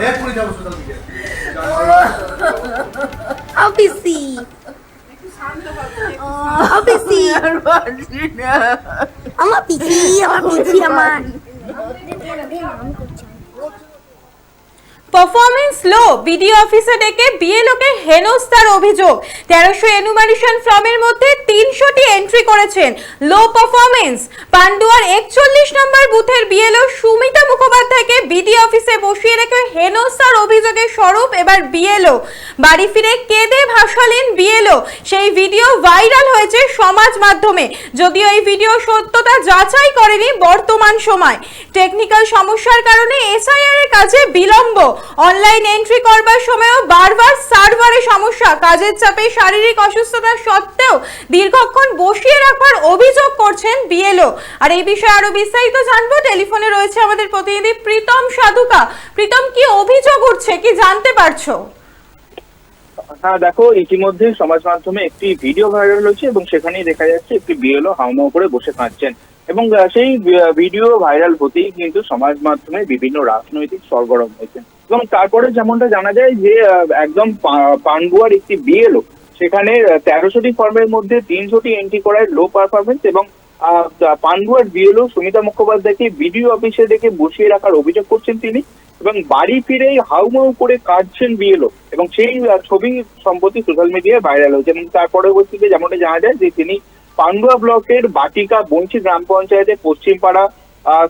এক্ষুনি যাবো সোশ্যাল মিডিয়ায়। অফিসি অফিসি আমার পিসি আমার পারফরমেন্স লো, বিডিও অফিসে ডেকে বিএলওকে হেনস্থার অভিযোগ। 1300 এনুমারেশন ফর্মের মধ্যে 300টি এন্ট্রি করেছেন। লো পারফরমেন্স। পান্ডুয়ার 41 নম্বর বুথের বিএলও সুমিতা মুখোপাধ্যায়কে বিডিও অফিসে বসিয়ে রেখে হেনস্থার অভিযোগের স্বরূপ এবার বিএলও। বাড়ি ফিরে কেঁদে ভাসালেন বিএলও। সেই ভিডিও ভাইরাল হয়েছে সমাজ মাধ্যমে, যদিও এই ভিডিও সত্যতা যাচাই করেনি বর্তমান সময়। টেকনিক্যাল সমস্যার কারণে এসআইআর এর কাজে বিলম্ব। অনলাইন এন্ট্রি করবার সময়ও বারবার সার্ভারে সমস্যা। কাজের চাপে শারীরিক অসুস্থতা সত্ত্বেও দীর্ঘক্ষণ বসিয়ে রাখবার অভিযোগ করছেন বিএলও। আর এই বিষয়ে আরো বিস্তারিত জানবো, টেলিফোনে রয়েছে আমাদের প্রতিনিধি প্রীতম সাধুকা। প্রীতম, কি অভিযোগ উঠছে, কি জানতে পারছো? হ্যাঁ দেখো, ইতিমধ্যে সমাজ মাধ্যমে একটি ভিডিও ভাইরাল হয়েছে এবং সেখানেই দেখা যাচ্ছে একটি বিএলও হাউমাউ করে বসে কাঁদছেন এবং সেই ভিডিও ভাইরাল হতেই কিন্তু সমাজ মাধ্যমে বিভিন্ন রাজনৈতিক সরগরম হয়েছে এবং তারপরে যেমনটা জানা যায় যে একদম পান্ডুয়ার একটি বিএলও সেখানে 1300টি ফর্মের মধ্যে 300টি এন্ট্রি করায় লো পারফরমেন্স এবং পান্ডুয়ার বিএলও সুমিতা মুখোপাধ্যায়কে বিডিও অফিসে ডেকে বসিয়ে রাখার অভিযোগ করছেন তিনি এবং বাড়ি ফিরেই হাউমাউ করে কাঁদছেন বিএলও এবং সেই ছবি সম্প্রতি সোশ্যাল মিডিয়ায় ভাইরাল হয়েছে এবং তার পরবর্তীতে যেমনটা জানা যায় যে তিনি পান্ডুয়া ব্লকের বাটিকা বঞ্চি গ্রাম পঞ্চায়েতের পশ্চিমপাড়া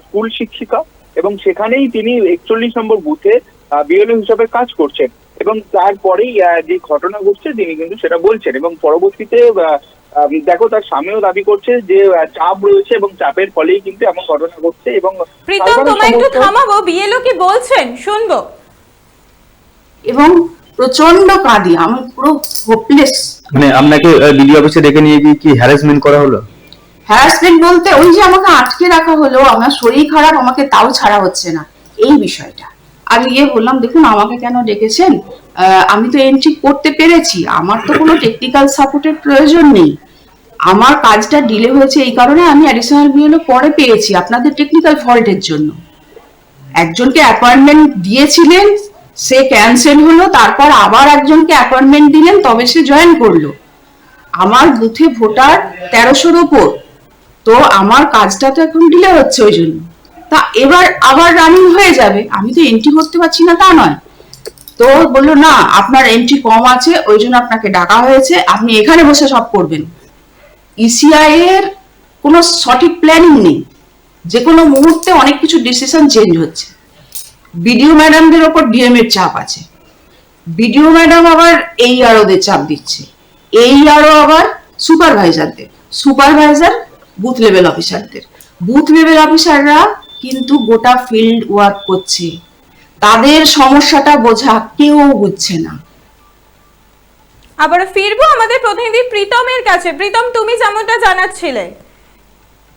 স্কুল শিক্ষিকা এবং সেখানেই তিনি 41 নম্বর বুথে বিএলও হিসাবে কাজ করছেন এবং তারপরেই যে ঘটনা ঘটছে তিনি কিন্তু সেটা বলছেন এবং পরবর্তীতে দেখো তার স্বামীও দাবি করছে যে চাপ রয়েছে এবং চাপের ফলেই কিন্তু এমন ঘটনা ঘটছে এবং প্রীতম, তোমায় একটু থামাবো, বিএলও কি বলছেন শুনবো। এবং প্রচন্ড কাঁদি, আমি পুরো হোপলেস। মানে আপনাকে বিডিও অফিসে ডেকে নিয়ে গিয়ে কি হ্যারাসমেন্ট করা হলো? হ্যারাসমেন্ট বলতে ওই যে আমাকে আটকে রাখা হলো, আমার শরীর খারাপ, আমাকে তাও ছাড়া হচ্ছে না, এই বিষয়টা। আমি গিয়ে বললাম দেখুন আমাকে কেন ডেকেছেন, আমি তো এন্ট্রি করতে পেরেছি, আমার তো কোনো টেকনিক্যাল সাপোর্টের প্রয়োজন নেই, আমার কাজটা ডিলে হয়েছে এই কারণে আমি অ্যাডিশনাল বিএলও পরে পেয়েছি আপনাদের টেকনিক্যাল ফল্টের জন্য। একজনকে অ্যাপয়েন্টমেন্ট দিয়েছিলেন, সে ক্যান্সেল হলো, তারপর আবার একজনকে অ্যাপয়েন্টমেন্ট দিলেন, তবে সে জয়েন করলো। আমার বুথে ভোটার 1300-র উপর, তো আমার কাজটা তো এখন ডিলে হচ্ছে ওই জন্য। তা এবার আবার রানিং হয়ে যাবে, আমি তো এন্ট্রি করতে পারছি না তা নয়। তো বললো না আপনার এন্ট্রি কম আছে ওই জন্য আপনাকে ডাকা হয়েছে, আপনি এখানে বসে সব করবেন। ইসিআই এর কোনো সঠিক প্ল্যানিং নেই, যে কোনো মুহূর্তে অনেক কিছু ডিসিশন চেঞ্জ হচ্ছে। বিডিও ম্যাডামদের ওপর ডিএম এর চাপ আছে, বিডিও ম্যাডাম আবার এই আরোদের চাপ দিচ্ছে, এই আরো আবার সুপারভাইজারদের, সুপারভাইজার বুথ লেভেল অফিসারদের, বুথ লেভেল অফিসাররা কিন্তু গোটা ফিল্ড ওয়ার্ক করছে, তাদের সমস্যাটা বোঝা কেউ বুঝছে না। আবার ফিরবো আমাদের প্রতিনিধি প্রীতমের কাছে। প্রীতম, তুমি যেমনটা জানাচ্ছিলে।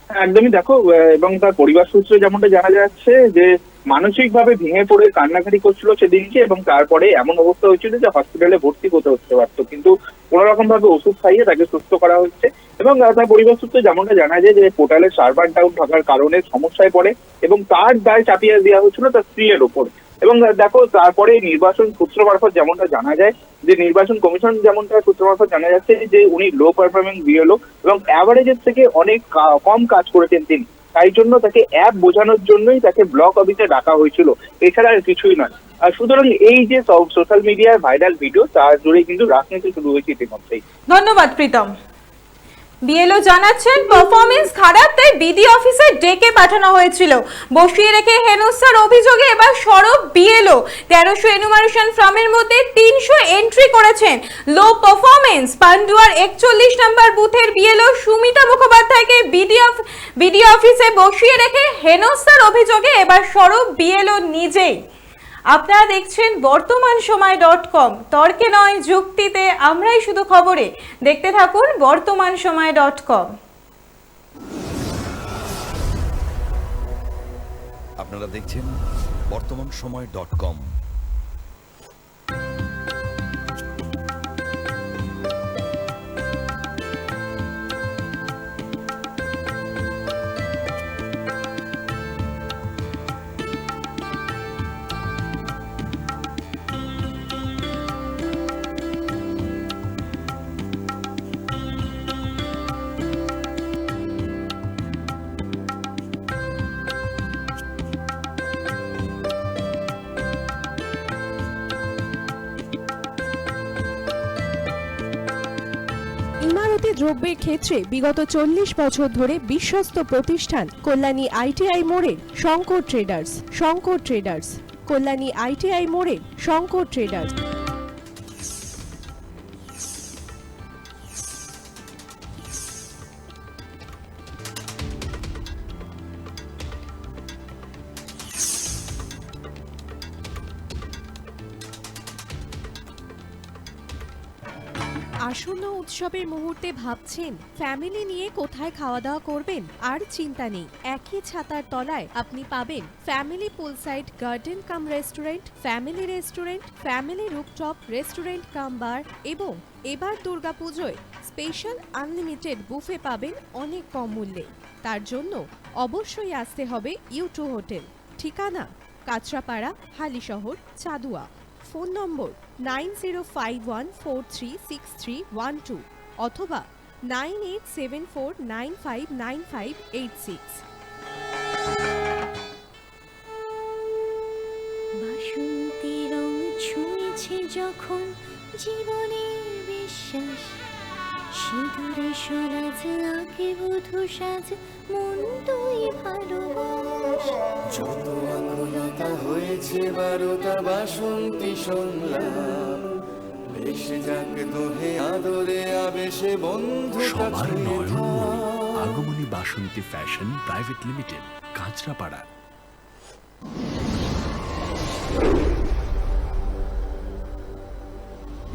একদমই দেখো, এবং তার পরিবার সূত্রে যেমনটা জানা যাচ্ছে যে মানসিকভাবে ভেঙে পড়ে কান্নাকাটি করছিল সেদিনকে এবং তারপরে এমন অবস্থা হয়েছিল যে হসপিটালে ভর্তি হতে পারতো, কিন্তু কোনো রকম ভাবে ওষুধ খাইয়ে তাকে সুস্থ করা হচ্ছে এবং তার পরিবার সূত্রে যেমনটা জানা যায় যে পোর্টালের সার্ভার ডাউন থাকার কারণে সমস্যায় পড়ে এবং তার দায় চাপিয়ে দেওয়া হচ্ছিল তার স্ত্রীর ওপর। এবং দেখো তারপরে নির্বাচন সূত্র মারফত যেমনটা জানা যায় যে নির্বাচন কমিশন যেমনটা সূত্র মারফত জানা যাচ্ছে যে উনি লো পারফর্মিং বিএলও এবং অ্যাভারেজের থেকে অনেক কম কাজ করেছেন তিনি, তাই জন্য তাকে অ্যাপ বোঝানোর জন্যই তাকে ব্লক অফিসে ডাকা হয়েছিল, এছাড়া আর কিছুই নয়। সুতরাং এই যে সোশ্যাল মিডিয়ায় ভাইরাল ভিডিও তার জুড়ে কিন্তু রাজনীতি শুরু হয়েছে ইতিমধ্যেই। ধন্যবাদ প্রীতম। বিএলও জানাচ্ছেন পারফরমেন্স খারাপ তাই বিডি অফিসে ডেকে পাঠানো হয়েছিল, বসিয়ে রেখে হেনস্থার অভিযোগে এবার সরব বিএলও। 1300 এনুমারেশন ফর্মের মধ্যে 300 এন্ট্রি করেছেন। লো পারফরমেন্স। পান্ডুয়ার 41 নম্বর বুথের বিএলও সুমিতা মুখোপাধ্যায়কে বিডি অফিসে বসিয়ে রেখে হেনস্থার অভিযোগে এবার সরব বিএলও নিজেই। আপনারা দেখছেন বর্তমানসময়.com, তর্কে নয় যুক্তিতে আমরাই শুধু খবরে। দেখতে থাকুন বর্তমানসময়.com। আপনারা দেখছেন বর্তমানসময়.com। দ্রব্যের ক্ষেত্রে বিগত 40 বছর ধরে বিশ্বস্ত প্রতিষ্ঠান কল্যাণী ITI মোড়ের Shankar traders. Shankar traders, Kalyani ITI মোড়ের শঙ্কর ট্রেডার্স। আসন্ন উৎসবের মুহূর্তে ভাবছেন ফ্যামিলি নিয়ে কোথায় খাওয়া দাওয়া করবেন? আর চিন্তা নেই, একই ছাতার তলায় আপনি পাবেন family poolside garden cum restaurant, family rooftop restaurant cum bar এবং এবার দুর্গাপুজোয় স্পেশাল আনলিমিটেড বুফে পাবেন অনেক কম মূল্যে। তার জন্য অবশ্যই আসতে হবে U2 হোটেল। ঠিকানা কাঁচরাপাড়া, হালিশহর, চাদুয়া। ফোন নম্বর 9051436312 অথবা 9874959586। বাসন্তী রং ছুঁয়েছে যখন জীবনের বিশ্বাস, সিঁদুরে সরাজ আঁকে বধূ সাজ, মন তুই ভালোবাস। যত আকুলতা হয়েছে বারোটা বাসন্তী সংলাপ, ভেসে যাক দোহে আদরে আবেশে বন্ধু সবার Nayanmoni Agomoni Basanti fashion private limited, Kanchrapara.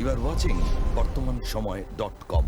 You are watching বর্তমান সময়.com